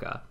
America.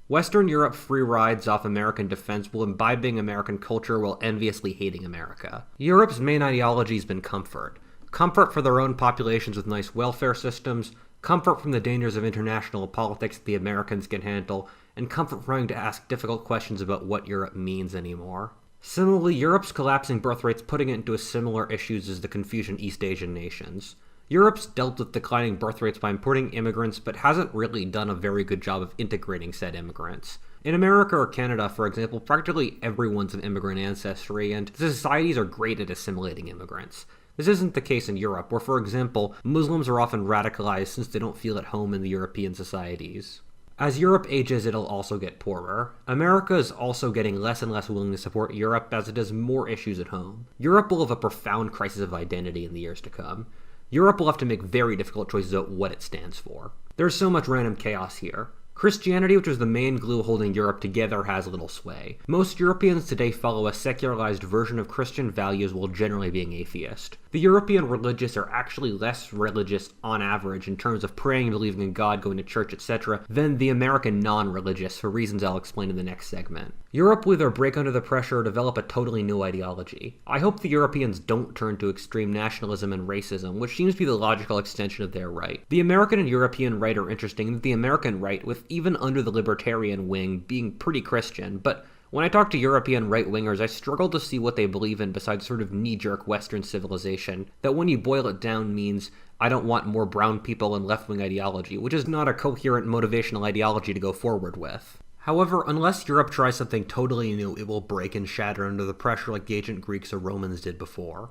Western Europe free rides off American defense while imbibing American culture while enviously hating America. Europe's main ideology has been comfort. Comfort for their own populations with nice welfare systems, comfort from the dangers of international politics that the Americans can handle, and comfort from having to ask difficult questions about what Europe means anymore. Similarly, Europe's collapsing birth rates putting it into similar issues as the Confucian East Asian nations. Europe's dealt with declining birth rates by importing immigrants, but hasn't really done a very good job of integrating said immigrants. In America or Canada, for example, practically everyone's of immigrant ancestry, and the societies are great at assimilating immigrants. This isn't the case in Europe, where, for example, Muslims are often radicalized since they don't feel at home in the European societies. As Europe ages, it'll also get poorer. America is also getting less and less willing to support Europe as it has more issues at home. Europe will have a profound crisis of identity in the years to come. Europe will have to make very difficult choices about what it stands for. There's so much random chaos here. Christianity, which was the main glue holding Europe together, has little sway. Most Europeans today follow a secularized version of Christian values while generally being atheist. The European religious are actually less religious on average in terms of praying and believing in God, going to church, etc., than the American non-religious, for reasons I'll explain in the next segment. Europe will either break under the pressure or develop a totally new ideology. I hope the Europeans don't turn to extreme nationalism and racism, which seems to be the logical extension of their right. The American and European right are interesting in that the American right, with even under the libertarian wing, being pretty Christian, but when I talk to European right-wingers, I struggle to see what they believe in besides sort of knee-jerk Western civilization, that when you boil it down means I don't want more brown people and left-wing ideology, which is not a coherent motivational ideology to go forward with. However, unless Europe tries something totally new, it will break and shatter under the pressure like the ancient Greeks or Romans did before.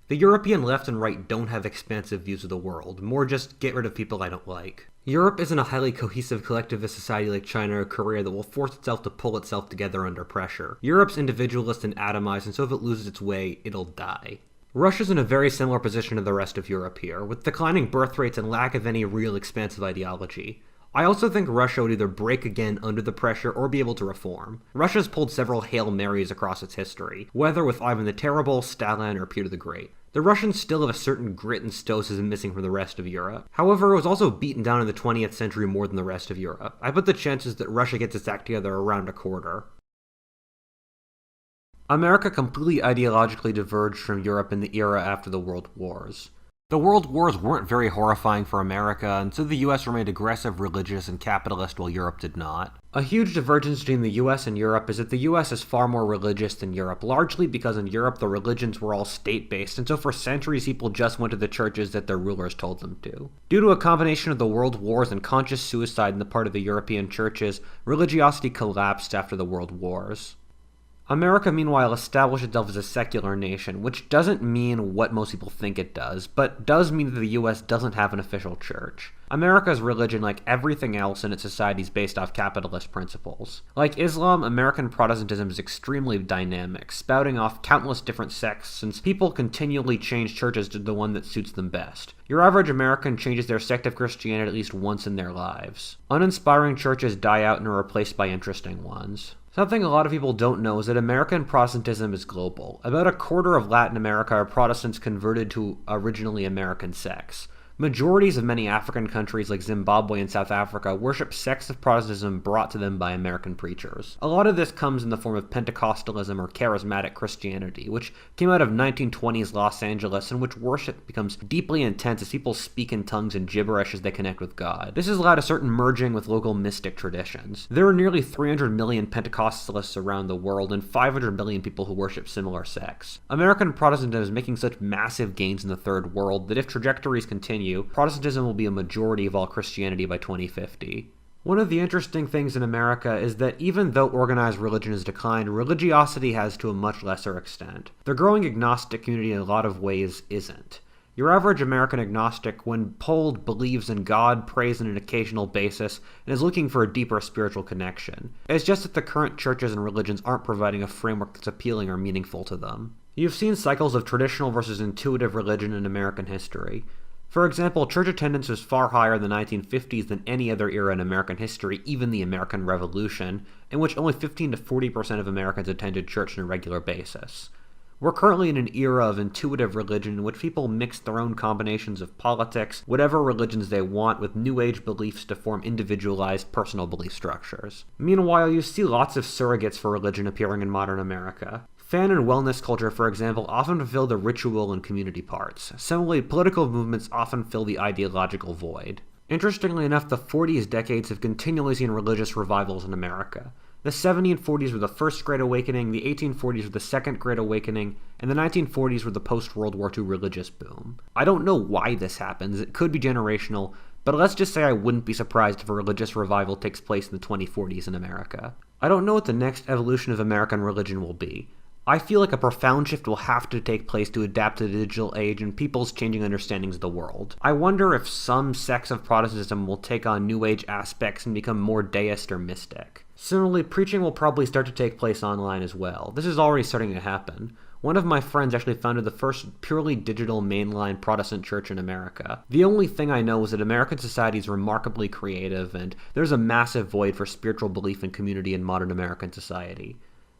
The European left and right don't have expansive views of the world, more just get rid of people I don't like. Europe isn't a highly cohesive collectivist society like China or Korea that will force itself to pull itself together under pressure. Europe's individualist and atomized, and so if it loses its way, it'll die. Russia's in a very similar position to the rest of Europe here, with declining birth rates and lack of any real expansive ideology. I also think Russia would either break again under the pressure or be able to reform. Russia's pulled several Hail Marys across its history, whether with Ivan the Terrible, Stalin, or Peter the Great. The Russians still have a certain grit and stoicism missing from the rest of Europe. However, it was also beaten down in the 20th century more than the rest of Europe. I put the chances that Russia gets its act together around a quarter. America completely ideologically diverged from Europe in the era after the World Wars. The World Wars weren't very horrifying for America, and so the US remained aggressive, religious, and capitalist while Europe did not. A huge divergence between the US and Europe is that the US is far more religious than Europe, largely because in Europe the religions were all state-based, and so for centuries people just went to the churches that their rulers told them to. Due to a combination of the World Wars and conscious suicide on the part of the European churches, religiosity collapsed after the World Wars. America, meanwhile, established itself as a secular nation, which doesn't mean what most people think it does, but does mean that the US doesn't have an official church. America's religion, like everything else in its society, is based off capitalist principles. Like Islam, American Protestantism is extremely dynamic, spouting off countless different sects since people continually change churches to the one that suits them best. Your average American changes their sect of Christianity at least once in their lives. Uninspiring churches die out and are replaced by interesting ones. Something a lot of people don't know is that American Protestantism is global. About a quarter of Latin America are Protestants converted to originally American sects. Majorities of many African countries like Zimbabwe and South Africa worship sects of Protestantism brought to them by American preachers. A lot of this comes in the form of Pentecostalism or charismatic Christianity, which came out of 1920s Los Angeles, in which worship becomes deeply intense as people speak in tongues and gibberish as they connect with God. This has allowed a certain merging with local mystic traditions. There are nearly 300 million Pentecostalists around the world and 500 million people who worship similar sects. American Protestantism is making such massive gains in the Third World that if trajectories continue, Protestantism will be a majority of all Christianity by 2050. One of the interesting things in America is that even though organized religion has declined, religiosity has to a much lesser extent. The growing agnostic community in a lot of ways isn't. Your average American agnostic, when polled, believes in God, prays on an occasional basis, and is looking for a deeper spiritual connection. It's just that the current churches and religions aren't providing a framework that's appealing or meaningful to them. You've seen cycles of traditional versus intuitive religion in American history. For example, church attendance was far higher in the 1950s than any other era in American history, even the American Revolution, in which only 15 to 40% of Americans attended church on a regular basis. We're currently in an era of intuitive religion in which people mix their own combinations of politics, whatever religions they want, with New Age beliefs to form individualized personal belief structures. Meanwhile, you see lots of surrogates for religion appearing in modern America. Fan and wellness culture, for example, often fulfill the ritual and community parts. Similarly, political movements often fill the ideological void. Interestingly enough, the 40s decades have continually seen religious revivals in America. The 1740s were the First Great Awakening, the 1840s were the Second Great Awakening, and the 1940s were the post-World War II religious boom. I don't know why this happens, it could be generational, but let's just say I wouldn't be surprised if a religious revival takes place in the 2040s in America. I don't know what the next evolution of American religion will be. I feel like a profound shift will have to take place to adapt to the digital age and people's changing understandings of the world. I wonder if some sects of Protestantism will take on New Age aspects and become more deist or mystic. Similarly, preaching will probably start to take place online as well. This is already starting to happen. One of my friends actually founded the first purely digital mainline Protestant church in America. The only thing I know is that American society is remarkably creative, and there's a massive void for spiritual belief and community in modern American society.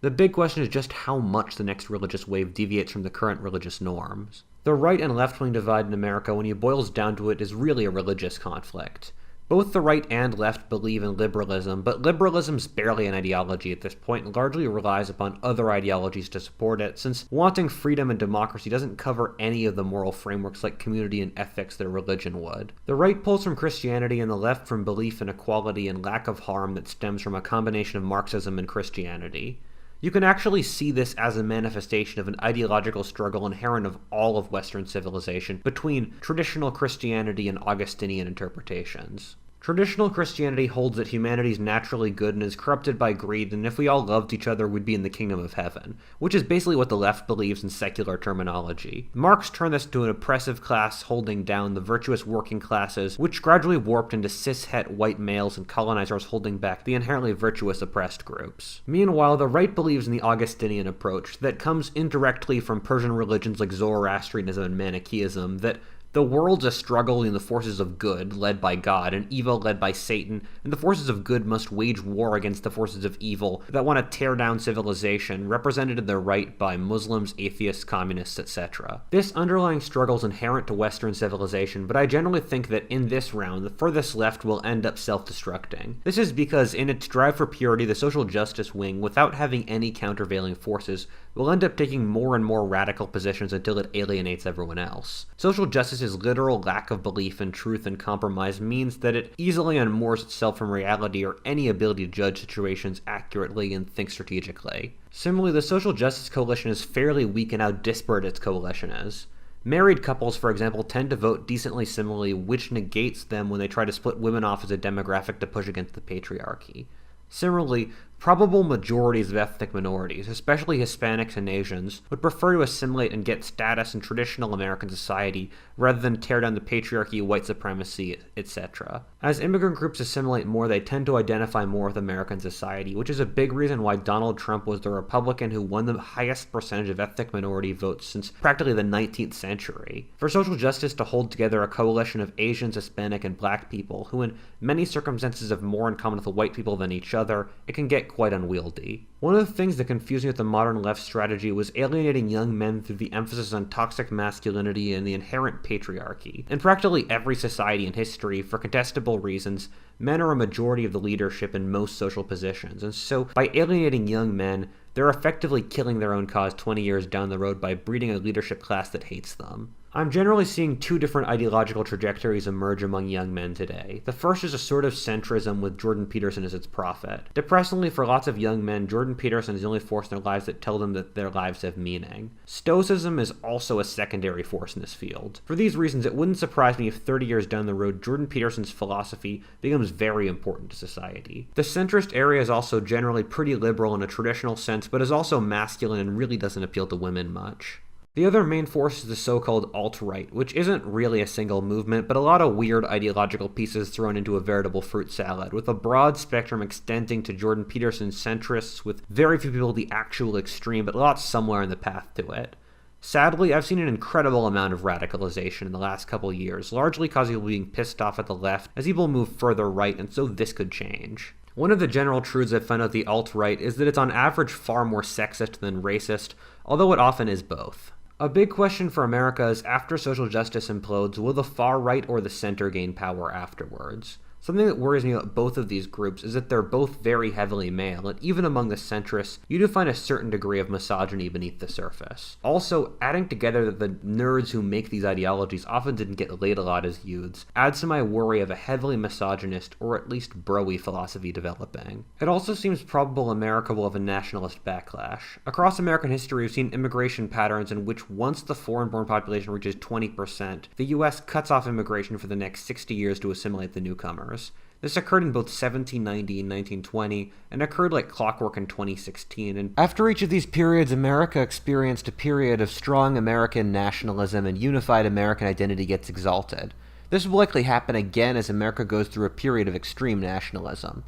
The big question is just how much the next religious wave deviates from the current religious norms. The right and left-wing divide in America, when you boils down to it, is really a religious conflict. Both the right and left believe in liberalism, but liberalism's barely an ideology at this point and largely relies upon other ideologies to support it, since wanting freedom and democracy doesn't cover any of the moral frameworks like community and ethics that a religion would. The right pulls from Christianity and the left from belief in equality and lack of harm that stems from a combination of Marxism and Christianity. You can actually see this as a manifestation of an ideological struggle inherent of all of Western civilization between traditional Christianity and Augustinian interpretations. Traditional Christianity holds that humanity is naturally good and is corrupted by greed, and if we all loved each other, we'd be in the kingdom of heaven, which is basically what the left believes in secular terminology. Marx turned this to an oppressive class holding down the virtuous working classes, which gradually warped into cishet white males and colonizers holding back the inherently virtuous oppressed groups. Meanwhile, the right believes in the Augustinian approach that comes indirectly from Persian religions like Zoroastrianism and Manichaeism, that the world's a struggle in the forces of good, led by God, and evil, led by Satan, and the forces of good must wage war against the forces of evil that want to tear down civilization, represented in the right by Muslims, atheists, communists, etc. This underlying struggle is inherent to Western civilization, but I generally think that in this round, the furthest left will end up self-destructing. This is because in its drive for purity, the social justice wing, without having any countervailing forces, will end up taking more and more radical positions until it alienates everyone else. Social justice's literal lack of belief in truth and compromise means that it easily unmoors itself from reality or any ability to judge situations accurately and think strategically. Similarly, the social justice coalition is fairly weak in how disparate its coalition is. Married couples, for example, tend to vote decently similarly, which negates them when they try to split women off as a demographic to push against the patriarchy. Similarly, probable majorities of ethnic minorities, especially Hispanics and Asians, would prefer to assimilate and get status in traditional American society rather than tear down the patriarchy, white supremacy, etc. As immigrant groups assimilate more, they tend to identify more with American society, which is a big reason why Donald Trump was the Republican who won the highest percentage of ethnic minority votes since practically the 19th century. For social justice to hold together a coalition of Asians, Hispanic, and Black people, who in many circumstances have more in common with the white people than each other, it can get quite unwieldy. One of the things that confused me with the modern left strategy was alienating young men through the emphasis on toxic masculinity and the inherent patriarchy. In practically every society in history, for contestable reasons, men are a majority of the leadership in most social positions, and so by alienating young men, they're effectively killing their own cause 20 years down the road by breeding a leadership class that hates them. I'm generally seeing two different ideological trajectories emerge among young men today. The first is a sort of centrism with Jordan Peterson as its prophet. Depressingly for lots of young men, Jordan Peterson is the only force in their lives that tell them that their lives have meaning. Stoicism is also a secondary force in this field. For these reasons, it wouldn't surprise me if 30 years down the road, Jordan Peterson's philosophy becomes very important to society. The centrist area is also generally pretty liberal in a traditional sense, but is also masculine and really doesn't appeal to women much. The other main force is the so-called alt-right, which isn't really a single movement, but a lot of weird ideological pieces thrown into a veritable fruit salad, with a broad spectrum extending to Jordan Peterson's centrists, with very few people at the actual extreme, but lots somewhere in the path to it. Sadly, I've seen an incredible amount of radicalization in the last couple years, largely causing people being pissed off at the left as people move further right, and so this could change. One of the general truths I've found out the alt-right is that it's on average far more sexist than racist, although it often is both. A big question for America is, after social justice implodes, will the far right or the center gain power afterwards? Something that worries me about both of these groups is that they're both very heavily male, and even among the centrists, you do find a certain degree of misogyny beneath the surface. Also, adding together that the nerds who make these ideologies often didn't get laid a lot as youths adds to my worry of a heavily misogynist, or at least bro-y philosophy developing. It also seems probable America will have a nationalist backlash. Across American history, we've seen immigration patterns in which once the foreign-born population reaches 20%, the US cuts off immigration for the next 60 years to assimilate the newcomers. This occurred in both 1790 and 1920, and occurred like clockwork in 2016, and after each of these periods, America experienced a period of strong American nationalism, and unified American identity gets exalted. This will likely happen again as America goes through a period of extreme nationalism.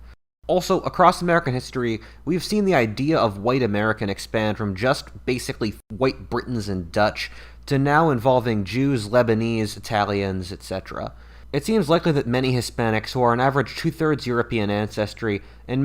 Also, across American history, we've seen the idea of white American expand from just basically white Britons and Dutch, to now involving Jews, Lebanese, Italians, etc. It seems likely that many Hispanics, who are on average 2/3 European ancestry, and